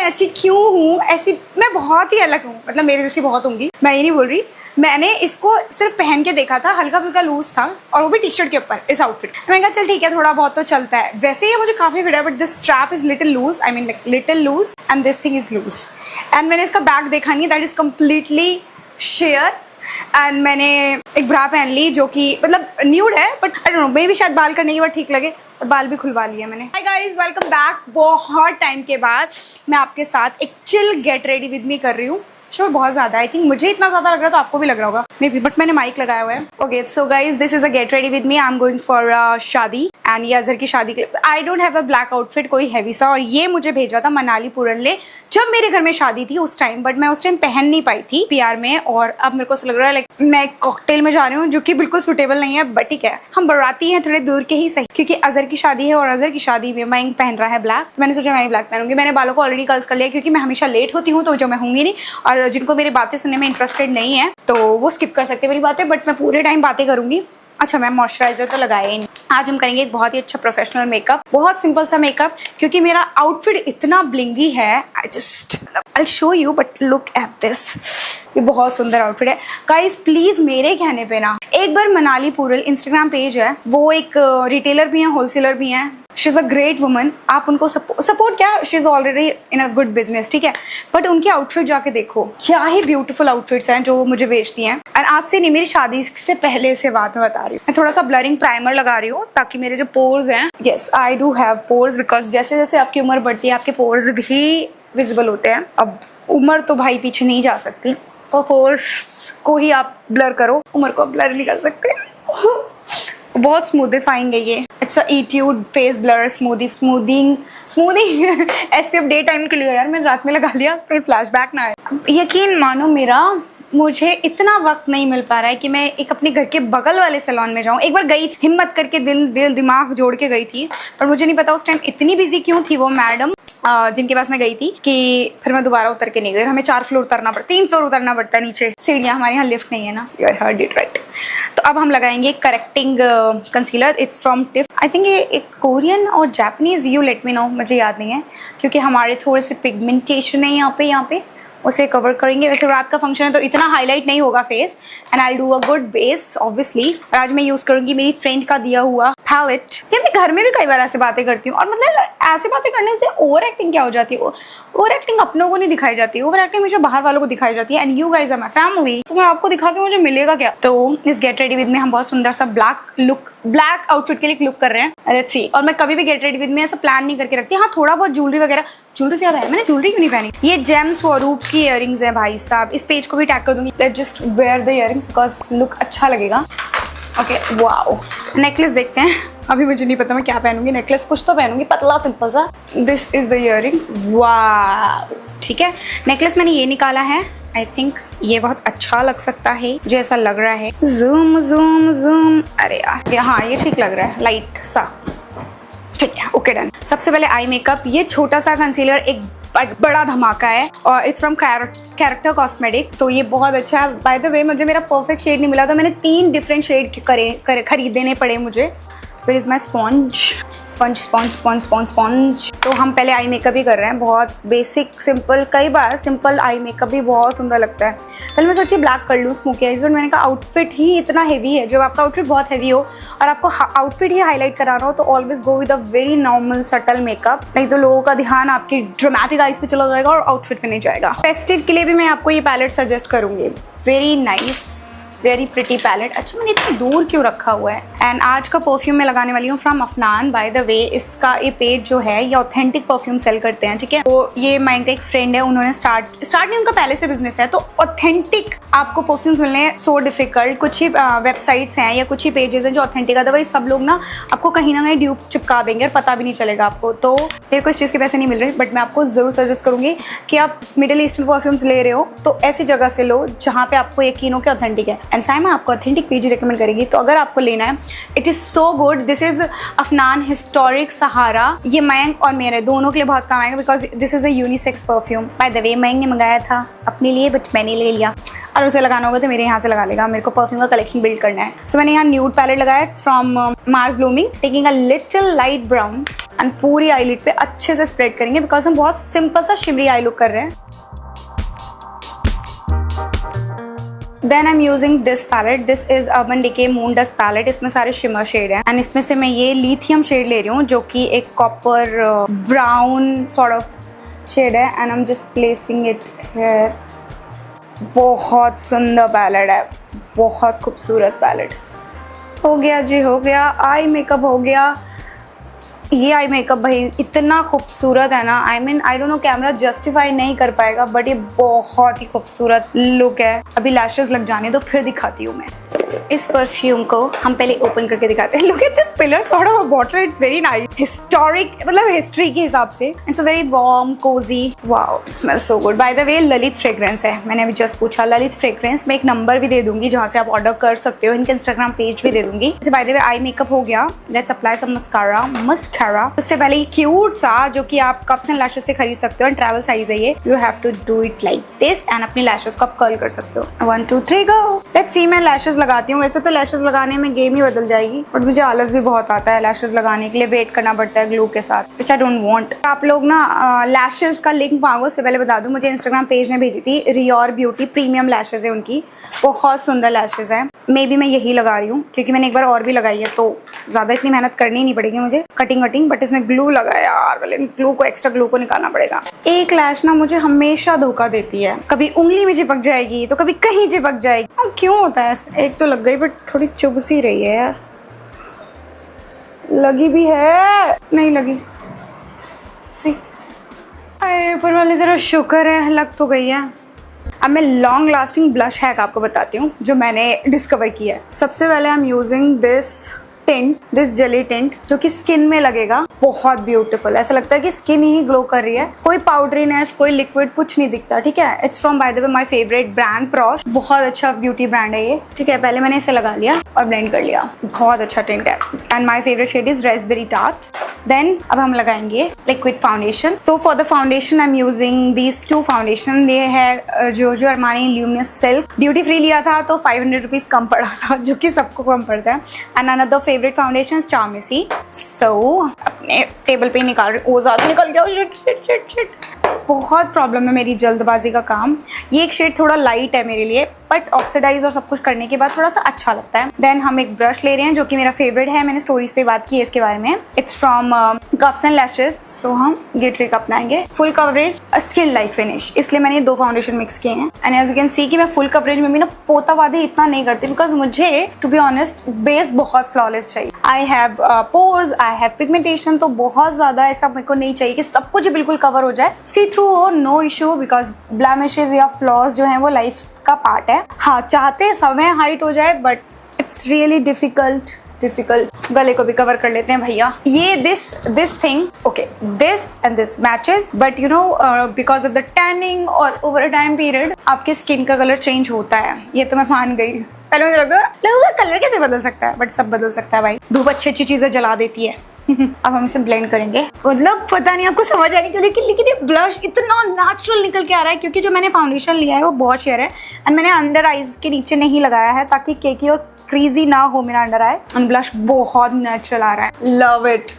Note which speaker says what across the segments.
Speaker 1: ऐसी क्यों हूँ, ऐसी मैं बहुत ही अलग हूँ, मतलब मेरे जैसी बहुत होंगी, मैं ये नहीं बोल रही। मैंने इसको सिर्फ पहन के देखा था, हल्का फुल्का लूज था और वो भी टी शर्ट के ऊपर इस आउटफिट। मैंने कहा चल ठीक है, थोड़ा बहुत तो चलता है। वैसे ये मुझे काफी फिट है, but this strap is little loose, I mean little loose and this thing is loose. And मैंने इसका बैग देखा नहीं, that is completely sheer. And मैंने एक ब्रा पहन ली जो कि मतलब न्यूड है, बट आई डोंट नो, मे भी शायद बाल करने के बाद ठीक लगे, और बाल भी खुलवा लिया मैंने। Hi guys, welcome back. बहुत टाइम के बाद मैं आपके साथ एक chill get ready with me कर रही हूँ। शोर बहुत ज्यादा, आई थिंक मुझे इतना ज्यादा लग रहा है तो आपको भी लग रहा होगा मे बी, बट मैंने माइक लगाया हुआ है। Okay so guys, this is a get ready with me. I am going for शादी एंड ये अजहर की शादी के लिए। I don't have a black outfit कोई हैवी सा, और ये मुझे भेजा था मनाली पूरन ले जब मेरे घर में शादी थी उस टाइम, बट मैं उस टाइम पहन नहीं पाई थी पीआर में। और अब मेरे को लग रहा है लाइक मैं कॉकटेल में जा रही हूँ जो कि बिल्कुल सुटेबल नहीं है, बट ठीक है, हम बराती हैं थोड़े दूर के ही सही, क्योंकि अजहर की शादी है और अजहर की शादी में मैं पहन रहा है ब्लैक, तो मैंने सोचा मैं ब्लैक पहनूंगी। मैंने बालों को ऑलरेडी कर्ल्स कर लिया क्योंकि मैं हमेशा लेट होती हूँ, तो जो मैं होंगी नहीं, और जिनको मेरी बातें सुनने में इंटरेस्टेड नहीं है तो वो स्किप कर सकते मेरी बातें, बट मैं पूरे टाइम बातें करूंगी। अच्छा, मैं मॉइस्चराइजर तो लगाया ही नहीं। आज हम करेंगे एक बहुत ही अच्छा प्रोफेशनल मेकअप, बहुत सिंपल सा मेकअप, क्योंकि मेरा आउटफिट इतना ब्लिंगी है। I'll show you, but look at this। ये बहुत सुंदर आउटफिट है गाइस। प्लीज मेरे कहने पे ना एक बार मनाली पूरल इंस्टाग्राम पेज है, वो एक रिटेलर भी है, होलसेलर भी है। She is a great woman. आप उनको सपोर्ट क्या, she is already in a good business, ठीक है, बट उनके आउटफिट जाके देखो, क्या ही ब्यूटीफुल आउटफिट्स हैं जो वो मुझे बेचती हैं। और आज से नहीं, मेरी शादी से पहले से बात मैं बता रही हूँ। मैं थोड़ा सा ब्लरिंग प्राइमर लगा रही हूँ ताकि मेरे जो पोर्स हैं, yes I do have pores, because जैसे जैसे आपकी उम्र बढ़ती है आपके पोर्स भी विजिबल होते हैं। अब उम्र तो भाई पीछे नहीं जा सकती, तो पोर्स को ही आप ब्लर करो, उम्र को ब्लर नहीं कर सकते। बहुत स्मूदिफाइंग है ये। It's a Etude face blur smoothing SPF day time के लिए। यार मैंने रात में लगा लिया, कहीं फ्लैशबैक ना आए। यकीन मानो मेरा, मुझे इतना वक्त नहीं मिल पा रहा है कि मैं एक अपने घर के बगल वाले सैलून में जाऊं। एक बार गई, हिम्मत करके दिल दिमाग जोड़ के गई थी, पर मुझे नहीं पता उस टाइम इतनी बिजी क्यों थी वो मैडम जिनके पास मैं गई थी, कि फिर मैं दोबारा उतर के नहीं गई। हमें 4 फ्लोर उतरना पड़ता, 3 फ्लोर उतरना पड़ता है नीचे, सीढ़ियाँ, हमारे यहाँ लिफ्ट नहीं है ना। You heard it right. तो अब हम लगाएंगे correcting concealer. It's from tiff. I think ये एक कोरियन और Japanese, you let me know, मुझे याद नहीं है, क्योंकि हमारे थोड़े से पिगमेंटेशन है यहाँ पे उसे कवर करेंगे। वैसे रात का फंक्शन है तो इतना हाईलाइट नहीं होगा face, and I do a good base obviously. और आज मैं यूज करूंगी मेरी फ्रेंड का दिया हुआ पैलेट। यार मैं घर में भी कई बार ऐसे बातें करती हूँ, और मतलब ऐसे बातें करने से ओवर एक्टिंग क्या हो जाती है? ओवर एक्टिंग अपनों को नहीं दिखाई जाती, ओवर एक्टिंग हमेशा बाहर वालों को दिखाई जाती है। And you guys are my family, तो मैं आपको दिखा के मुझे मिलेगा क्या? तो इस गेट रेडी विद में हम बहुत सुंदर सा ब्लैक आउटफिट के लिए लुक कर रहे हैं। Let's see. और मैं कभी भी गेट रेडी विद में ऐसा प्लान नहीं करके रखती। हाँ, थोड़ा बहुत ज्वेलरी वगैरह, ज्वेलरी से याद है, मैंने ज्वेलरी क्यों नहीं पहनी? ये जेम स्वरूप की इयररिंग्स है भाई साहब। इस पेज को भी टैग कर दूंगी। Let's just wear the earrings because look अच्छा लगेगा। Okay wow. नेकलेस देखते हैं। अभी मुझे नहीं पता मैं क्या पहनूंगी। नेकलेस कुछ तो पहनूंगी, पतला सिंपल सा। This is the earring. Wow, ठीक है। नेकलेस मैंने ये निकाला है। आई थिंक ये बहुत अच्छा लग सकता है, जैसा लग रहा है। Zoom zoom zoom. अरे यार, हाँ ये ठीक लग रहा है, लाइट सा, ठीक है। Okay done. सबसे पहले आई मेकअप। ये छोटा सा कंसीलर एक बड़ा धमाका है, और इट्स फ्रॉम कैरेक्टर कॉस्मेटिक। तो ये बहुत अच्छा है। बाय द वे, मुझे मेरा परफेक्ट शेड नहीं मिला, तो मैंने 3 डिफरेंट शेड खरीदने पड़े मुझे। फिर इज माई स्पॉन्ज। तो हम पहले आई मेकअप ही कर रहे हैं, बहुत बेसिक सिंपल। कई बार सिंपल आई मेकअप भी बहुत सुंदर लगता है। पहले मैं सोची ब्लैक कर लूँ स्मोकी आईज, बट मैंने कहा आउटफिट ही इतना हैवी है। जब आपका आउटफिट बहुत हैवी हो और आपको आउटफिट ही हाईलाइट कराना हो, तो always go with a very normal subtle makeup, नहीं तो लोगों का ध्यान आपकी ड्रामेटिक आईज पे चला जाएगा और आउटफिट पे नहीं जाएगा। फेस्टिव के लिए भी मैं आपको ये पैलेट सजेस्ट करूंगी। Very nice, very pretty palette. अच्छा, मैंने इतनी दूर क्यों रखा हुआ है? एंड आज का परफ्यूम मैं लगाने वाली हूँ फ्रॉम अफनान। बाय द वे, इसका ये पेज जो है, ये ऑथेंटिक परफ्यूम सेल करते हैं, ठीक है। तो ये माइंड का एक फ्रेंड है, उन्होंने स्टार्ट नहीं, उनका पहले से बिजनेस है। तो ऑथेंटिक आपको परफ्यूम्स मिलने सो डिफिकल्ट। कुछ ही वेबसाइट्स हैं या कुछ ही पेजेस हैं जो ऑथेंटिक, अदरवाइज सब लोग ना आपको कहीं ना कहीं ड्यूप चिपका देंगे और पता भी नहीं चलेगा आपको। तो मेरे को इस चीज़ के पैसे नहीं मिल रहे, बट मैं आपको जरूर सजेस्ट करूंगी कि आप मिडिल ईस्टर्न परफ्यूम्स ले रहे हो तो ऐसी जगह से लो जहाँ पे आपको यकीन हो कि ऑथेंटिक है। एंड साइमा आपको ऑथेंटिक पेज रिकमेंड करेगी, तो अगर आपको लेना है, it is so good. This is Afnan historic Sahara. ये मयंक और मेरे दोनों के लिए बहुत काम आएगा, because this is a unisex perfume. Bye the वे, मयंक ने मंगाया था अपने लिए, बट मैंने ले लिया। और उसे लगाना होगा तो मेरे यहाँ से लगा लेगा। मेरे को परफ्यूम का कलेक्शन बिल्ड करना है। सो मैंने यहाँ न्यूड पैलेट लगाया, it's from Mars blooming, taking a little light brown and पूरी आईलिड पे अच्छे से स्प्रेड करेंगे बिकॉज हम बहुत सिंपल सा शिमरी आई लुक कर रहे हैं। Then I'm using this palette. This is Urban Decay Moon Dust palette. इसमें सारे शिमर शेड हैं एंड इसमें से मैं ये लिथियम शेड ले रही हूँ जो कि एक copper brown sort of shade है and I am just placing it here. बहुत सुंदर पैलेट है, बहुत खूबसूरत पैलेट। हो गया जी, हो गया। आई मेकअप हो गया। ये आई मेकअप भाई इतना खूबसूरत है ना, I mean I don't know camera justify नहीं कर पाएगा बट ये बहुत ही खूबसूरत लुक है। अभी लैशेस लग जाने दो फिर दिखाती हूँ मैं। इस परफ्यूम को हम पहले ओपन करके दिखाते हैं। Look at this pillar sort of a bottle, it's very nice, historic, मतलब हिस्ट्री के हिसाब से। It's a very warm cosy, wow it smells so good. By the way Lalit fragrance है, मैंने अभी जस्ट पूछा ललित फ्रेग्रेंस। मैं एक नंबर भी दे दूंगी जहाँ से आप ऑर्डर कर सकते हो, इनके इंस्टाग्राम पेज भी दे दूंगी। Bye the way eye makeup हो गया, लेट्स अप्लाई सम मस्कारा। उससे पहले क्यूट सा जो कि आप कप्स एंड लैशेस से खरीद सकते हो, ट्रैवल साइज है ये। You have to do it like this and अपनी लैशेस को आप कर्ल कर सकते हो। 1 2 3 गो। लेट्स सी मैं लैशेस लगाती हूँ। वैसे तो लैशेस लगाने में गेम ही बदल जाएगी बट मुझे आलस भी बहुत आता है लैशेस लगाने के लिए, वेट करना पड़ता है ग्लू के साथ, व्हिच आई डोंट वांट। आप लोग ना लैशेस का लिंक मांगो, उससे पहले बता दूं मुझे इंस्टाग्राम पेज ने भेजी थी, रियोर ब्यूटी प्रीमियम लैशेस है उनकी, बहुत सुंदर लैशेस है। मे बी मैं यही लगा रही हूँ क्योंकि मैंने एक बार और भी लगाई है तो ज्यादा इतनी मेहनत करनी नहीं पड़ेगी मुझे कटिंग, बट इसमें ग्लू लगा है यार, वाले ग्लू को, एक्स्ट्रा ग्लू को निकालना पड़ेगा। एक लैश ना मुझे हमेशा धोखा देती है, कभी उंगली में चिपक जाएगी तो कभी कहीं चिपक जाएगी। क्यों होता है ऐसा? एक तो लग गई बट थोड़ी चुभ सी रही है यार। लगी भी है, नहीं लगी सी। ऊपर वाली तरह शुक्र है लग तो गई है। अब मैं लॉन्ग लास्टिंग ब्लश हैक आपको बताती हूँ जो मैंने डिस्कवर किया है। सबसे पहले आई am using this jelly tint जो कि स्किन में लगेगा, बहुत ब्यूटीफुल, ऐसा लगता है कि स्किन ही ग्लो कर रही है, कोई पाउडरीनेस, कोई लिक्विड कुछ नहीं दिखता। ठीक है, it's from by the way my favourite brand Praush, बहुत अच्छा ब्यूटी ब्रांड है ये। ठीक है, पहले मैंने इसे लगा लिया और ब्लेंड कर लिया, बहुत अच्छा टिंट है and my favourite shade is raspberry tart. Then अब हम लगाएंगे liquid foundation. So for the foundation I am using these 2 foundation. ये है जोजो Armani luminous silk, duty free लिया था तो 500 रुपीज कम पड़ा था, जो कि सबको कम पड़ता है। And another favourite foundation Charmacy. So अपने टेबल पे निकाल रही, वो ज्यादा निकल गया, शिट। बहुत प्रॉब्लम है मेरी जल्दबाजी का काम। ये एक शेड थोड़ा लाइट है मेरे लिए बट ऑक्सीडाइज और सब कुछ करने के बाद थोड़ा सा अच्छा लगता है। देन हम एक ब्रश ले रहे हैं जो कि मेरा फेवरेट है, मैंने स्टोरीज पे बात की है इसके बारे में। It's from Cuffs and Lashes. So हम ये ट्रिक अपनाएंगे, full coverage skin like finish, इसलिए मैंने 2 फाउंडेशन मिक्स किए हैं। And as you can see कि मैं फुल कवरेज में भी ना पोतावादी इतना नहीं करती बिकॉज मुझे टू बी ऑनेस्ट बेस बहुत फ्लॉलेस चाहिए। I have pores, I have pigmentation, तो बहुत ज्यादा ऐसा मेरे को नहीं चाहिए कि सब कुछ बिल्कुल कवर हो जाए। सी थ्रू हो, नो इशू, बिकॉज ब्लैमिशेस या फ्लॉज जो है वो लाइफ का पार्ट है। हाँ, चाहते समय हाइट हो जाए बट इट्स रियली डिफिकल्ट। गले को भी कवर कर लेते हैं भैया। ये this thing, okay, this and this matches but you know because of the tanning और ओवर अ टाइम पीरियड आपके स्किन का कलर चेंज होता है, ये तो मैं मान गई। पहले मुझे लगा कलर कैसे बदल सकता है, बट सब बदल सकता है भाई, धूप अच्छी चीजें जला देती है। अब हम इसे ब्लेंड करेंगे। मतलब पता नहीं आपको समझ आने के लिए लेकिन ये ब्लश इतना नेचुरल निकल के आ रहा है क्योंकि जो मैंने फाउंडेशन लिया है वो बहुत शेयर है एंड मैंने अंडर आईज के नीचे नहीं लगाया है ताकि केकी और क्रीजी ना हो मेरा अंडर आई। एंड ब्लश बहुत नेचुरल आ रहा है, लव इट।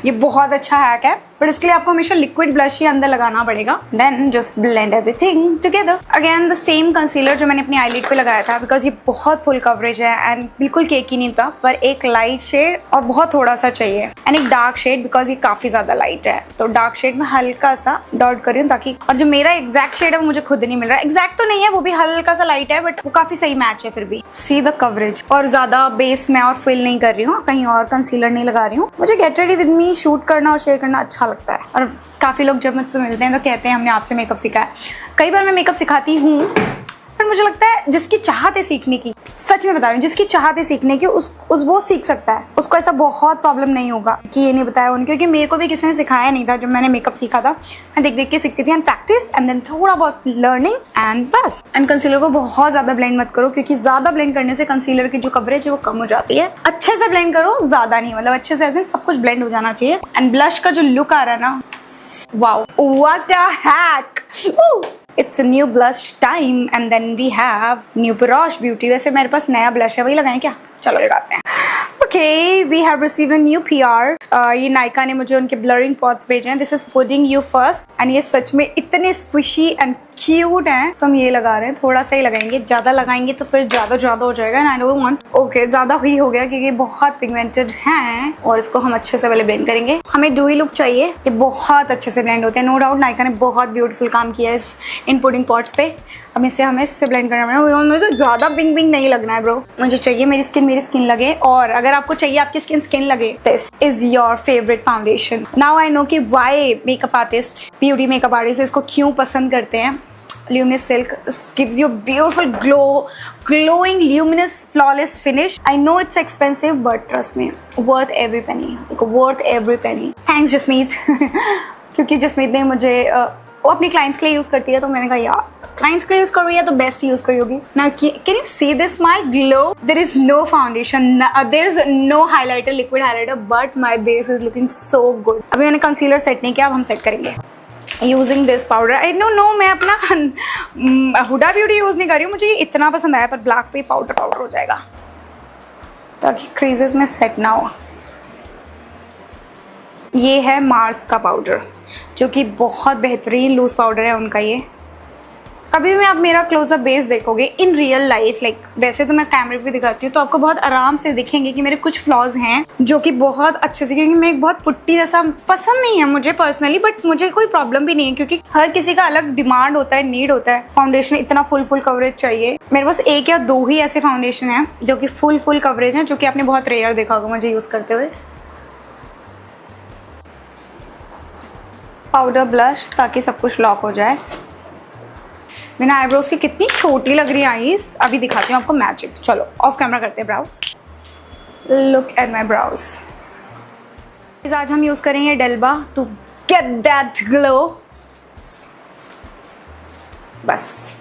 Speaker 1: ये बहुत अच्छा हैक है बट इसके लिए आपको हमेशा लिक्विड ब्लश ही अंदर लगाना पड़ेगा। Then just blend everything together. Again the same concealer जो मैंने अपनी आईलिड पे लगाया था बिकॉज ये बहुत फुल कवरेज है एंड बिल्कुल केकी नहीं था, पर एक लाइट शेड और बहुत थोड़ा सा चाहिए एंड एक डार्क शेड बिकॉज ये काफी ज्यादा लाइट है, तो डार्क शेड में हल्का सा डॉट कर रही हूँ ताकि, और जो मेरा एग्जैक्ट शेड है वो मुझे खुद नहीं मिल रहा है। एग्जैक्ट तो नहीं है, वो भी हल्का सा लाइट है बट वो काफी सही मैच है फिर भी। सी द कवरेज, और ज्यादा बेस में और फिल नहीं कर रही हूँ, कहीं और कंसीलर नहीं लगा रही हूँ। मुझे get ready with me shoot करना और शेयर करना अच्छा लगता है और काफ़ी लोग जब मुझसे मिलते हैं तो कहते हैं हमने आपसे मेकअप सीखा है। कई बार मैं मेकअप सिखाती हूँ पर मुझे लगता है जिसकी चाहत है सीखने की, सच में बता रही हूँ, जिसकी चाहत है सीखने की वो सीख सकता है, उसको ऐसा बहुत प्रॉब्लम नहीं होगा कि ये नहीं बताया उन्हें, क्योंकि मेरे को भी किसी ने सिखाया नहीं था। जब मैंने मेकअप सीखा था मैं देख देख के सीखती थी एंड प्रैक्टिस एंड देन थोड़ा बहुत लर्निंग एंड बस। एंड कंसीलर को बहुत ज्यादा ब्लेंड मत करो क्योंकि ज्यादा ब्लेंड करने से कंसीलर की जो कवरेज है वो कम हो जाती है। अच्छे से ब्लेंड करो, ज्यादा नहीं, मतलब अच्छे से ऐसे सब कुछ ब्लेंड हो जाना चाहिए। एंड ब्लश का जो लुक आ रहा है ना, wow, what a hack. It's a new blush time and then we have new Blush Beauty। वैसे मेरे पास नया ब्लश है, वही लगाएं क्या? चलो लगाते हैं। Okay, we have received a new PR। ये नायका ने मुझे उनके ब्लरिंग पॉट्स भेजे हैं। This is Pudding You First and ये सच में इतने squishy and cute हैं। So हम ये लगा रहे हैं, थोड़ा सा ही लगाएंगे, ज़्यादा लगाएंगे तो फिर ज़्यादा हो जाएगा। And I don't want, okay, ज़्यादा ही हो गया क्योंकि बहुत पिगमेंटेड हैं और इसको हम अच्छे से पहले ब्लेंड करेंगे। हमें डूई लुक चाहिए, ये बहुत अच्छे से ब्लेंड होते हैं। नो डाउट नायका ने बहुत ब्यूटीफुल काम किया है इन पुडिंग पॉट्स पे। अब इसे हमें इससे ब्लेंड करना पड़ेगा। मुझे ज़्यादा पिंक नहीं लगना है ब्रो, मुझे चाहिए मेरी स्किन लगे। और अगर आपको चाहिए आपकी स्किन लगे, this is your favourite foundation. Now I know कि why makeup artist, beauty makeup artist इसको क्यों पसंद करते हैं। Luminous Silk gives you a beautiful glowing, luminous, flawless finish. I know it's expensive, but trust me, worth every penny. Worth every penny. Thanks Jasmeet, क्योंकि जसमीत ने मुझे वो अपनी क्लाइंट्स के लिए यूज करती है, तो मैंने कहा यार क्लाइंट्स के लिए यूज कर रही है तो बेस्ट यूज करी होगी ना। Can you see this my glow? There is no foundation, there is no highlighter, liquid highlighter, but my base is looking so good. अभी मैंने कंसीलर सेट नहीं किया, अब हम सेट करेंगे using this powder. I know मैं अपना Hooda beauty use नहीं कर रही हूँ, मुझे ये इतना पसंद आया, पर ब्लैक पे पाउडर हो जाएगा ताकि क्रीजेस में सेट ना हो। ये है मार्स का पाउडर, जो कि बहुत बेहतरीन लूज पाउडर है उनका। ये अभी मैं आप मेरा क्लोजअप बेस देखोगे इन रियल लाइफ, लाइक वैसे तो मैं कैमरे पे दिखाती हूँ तो आपको बहुत आराम से दिखेंगे कि मेरे कुछ फ्लॉज हैं जो कि बहुत अच्छे से, क्योंकि मैं एक बहुत पुट्टी जैसा पसंद नहीं है मुझे पर्सनली, बट मुझे कोई प्रॉब्लम भी नहीं है क्योंकि हर किसी का अलग डिमांड होता है, नीड होता है। फाउंडेशन इतना फुल कवरेज चाहिए। मेरे पास 1 या 2 ही ऐसे फाउंडेशन है जो कि फुल कवरेज है, जो कि आपने बहुत रेयर देखा होगा मुझे यूज करते हुए। पाउडर ब्लश ताकि सब कुछ लॉक हो जाए। मैंने आईब्रोज की कितनी छोटी लग रही है आईज, अभी दिखाती हूँ आपको मैजिक। चलो ऑफ कैमरा करते हैं brows. Look at my brows. आज हम यूज करेंगे डेल्बा टू गेट दैट ग्लो। बस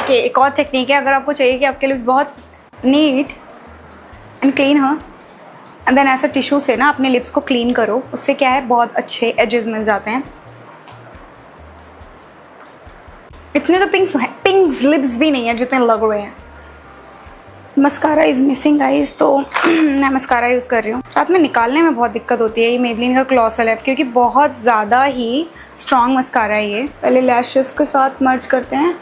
Speaker 1: एक और टेक्निक है, अगर आपको चाहिए कि आपके लिप्स बहुत नीट एंड क्लीन हो, एंड देन ऐसा टिश्यू से ना अपने लिप्स को क्लीन करो, उससे क्या है बहुत अच्छे एजेस मिल जाते हैं। इतने तो पिंक्स लिप्स भी नहीं है जितने लग रहे हैं। मस्कारा इज मिसिंग गाइस, तो मैं मस्कारा यूज़ कर रही हूँ। रात में निकालने में बहुत दिक्कत होती है। ये मेबलिन का क्लॉसल है क्योंकि बहुत ज़्यादा ही स्ट्रॉन्ग मस्कारा है ये। पहले लैशेस के साथ मर्ज करते हैं।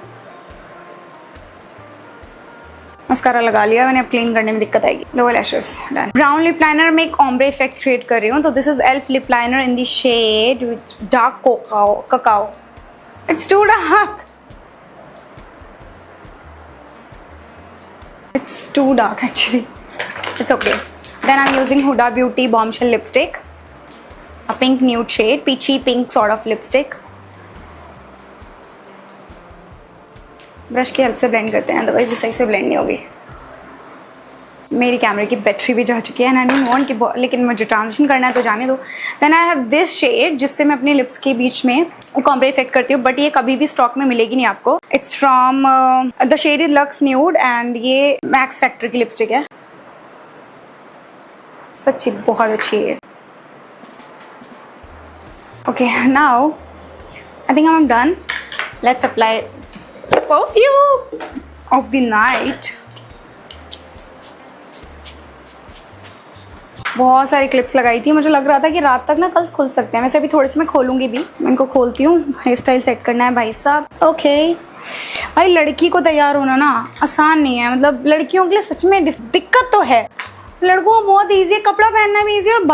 Speaker 1: मस्कारा लगा लिया मैंने, अब क्लीन करने में दिक्कत आएगी। Lower lashes done. Brown lip liner में एक ऑम्ब्रे इफेक्ट क्रिएट कर रही हूँ, तो this is elf lip liner in the shade with dark cacao. It's too dark, it's too dark actually, it's okay. Then I'm using Huda Beauty Bombshell lipstick, a pink nude shade, peachy pink sort of lipstick. Brush की help से blend करते हैं, otherwise ये सही से blend नहीं होगी। मेरी कैमरे की बैटरी भी जा चुकी है, एंड आई डोंट वांट कि, लेकिन मुझे ट्रांजिशन करना है तो जाने दो। Then I have this shade, जिससे मैं अपने लिप्स के बीच में कॉम्ब्रे इफेक्ट करती हूँ, बट ये कभी भी स्टॉक में मिलेगी नहीं आपको। It's from the shade is luxe nude, and ये मैक्स फैक्टर की लिपस्टिक है। सच्ची बहुत अच्छी है। Okay now I think I am done. Let's apply perfume of the night. बहुत सारी क्लिप्स लगाई थी, मुझे लग रहा था कि रात तक ना कल खुल सकते हैं। वैसे अभी थोड़े से मैं खोलूंगी भी, मैं इनको खोलती हूँ। हेयर स्टाइल सेट करना है भाई साहब। ओके भाई, लड़की को तैयार होना ना आसान नहीं है, मतलब लड़कियों के लिए सच में दिक्कत तो है। लड़कों को बहुत ईजी है, कपड़ा पहनना भी ईजी है और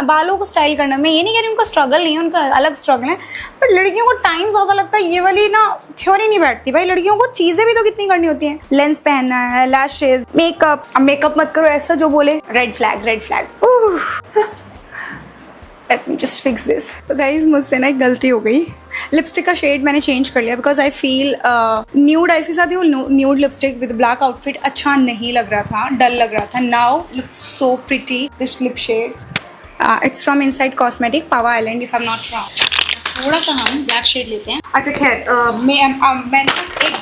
Speaker 1: बालों को स्टाइल करना। मैं ये नहीं कह रही उनका स्ट्रगल नहीं है, उनका अलग स्ट्रगल है, बट लड़कियों को टाइम ज़्यादा लगता है। ये वाली ना थ्योरी नहीं बैठती भाई, लड़कियों को चीज़ें भी तो कितनी करनी होती हैं। लेंस पहनना है, लैशेज, मेकअप। अब मेकअप मत करो ऐसा जो बोले red flag. Let me just fix this. तो गाइज मुझसे ना एक गलती हो गई, लिपस्टिक का शेड मैंने चेंज कर लिया because I feel nude eyes के साथ ही वो nude lipstick with black outfit अच्छा नहीं लग रहा था, डल लग रहा था। Now look so pretty this lip shade. It's from inside cosmetic power island if I am not wrong. थोड़ा सा हम ब्लैक शेड लेते हैं। अच्छा खैर मैंने एक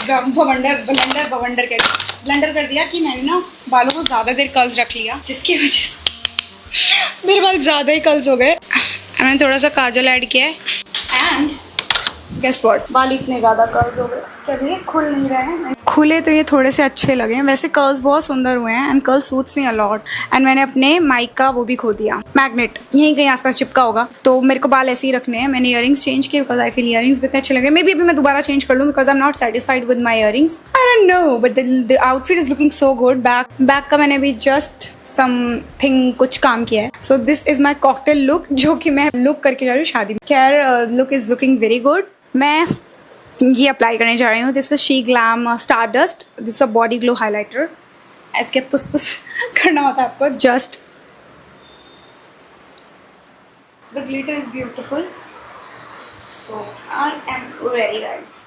Speaker 1: ब्लेंडर कर दिया कि मैंने ना बालों को ज़्यादा देर कर्ल्स रख लिया, जिसकी वजह से मेरे बाल ज़्यादा ही कर्ल्स हो गए। मैंने थोड़ा सा काजल ऐड किया है, एंड गेस व्हाट, बाल इतने ज़्यादा कर्ल्स हो गए, चलिए खुल नहीं रहे हैं। खुले तो ये थोड़े से अच्छे लगे हैं, वैसे कर्ल्स बहुत सुंदर हुए हैं and curl suits me a lot. And मैंने अपने माइक का वो भी खो दिया, मैग्नेट यहीं कहीं आसपास चिपका होगा, तो मेरे को बाल ऐसे ही रखने हैं। मैंने ईयरिंग्स चेंज किए बिकॉज आई फील ईयरिंग्स भी इतने अच्छे लग रहे हैं। मे बी अभी मैं दोबारा चेंज कर लूँ because I am not satisfied with my earrings, I don't know, but the outfit is looking so good. Back का मैंने भी जस्ट समथिंग कुछ काम किया है। So this is my cocktail look, जो कि मैं लुक करके जा रही हूँ शादी में। खैर look is looking very good. मैं ये अप्लाई करने जा रही हूँ, this is she glam stardust, this a body glow highlighter. ऐसे पुस पुस करना होता है आपको, just the glitter is beautiful, so I am ready guys.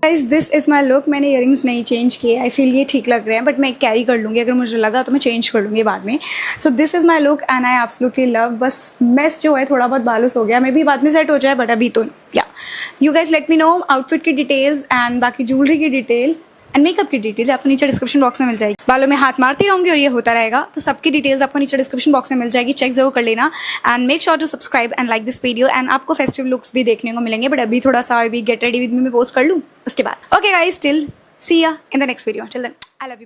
Speaker 1: Guys this is my look. मैंने ईयरिंग्स नहीं चेंज किए, आई फील ये ठीक लग रहे हैं, बट मैं कैरी कर लूँगी, अगर मुझे लगा तो मैं चेंज कर लूँगी बाद में। So this is my look and I absolutely love. बस मेस जो है थोड़ा बहुत बालूस हो गया, मे भी बाद में सेट हो जाए, बट अभी तो या you guys let me know outfit की डिटेल्स एंड बाकी ज्वेलरी की डिटेल एंड मेकअप की डिटेल आपको नीचे डिस्क्रिप्शन बॉक्स में मिल जाएगी। बालों में हाथ मारती रहूंगी और ये होता रहेगा, तो सबकी डिटेल्स आपको नीचे डिस्क्रिप्शन बॉक्स में मिल जाएगी, चेक जरूर कर लेना। And make sure to subscribe and like this video. And आपको फेस्टिव लुक्स भी देखने को मिलेंगे, बट अभी थोड़ा सा अभी गेट रेडी विद मी में पोस्ट कर लूँ उसके बाद। Okay guys, till see ya in the next video, till then I love you.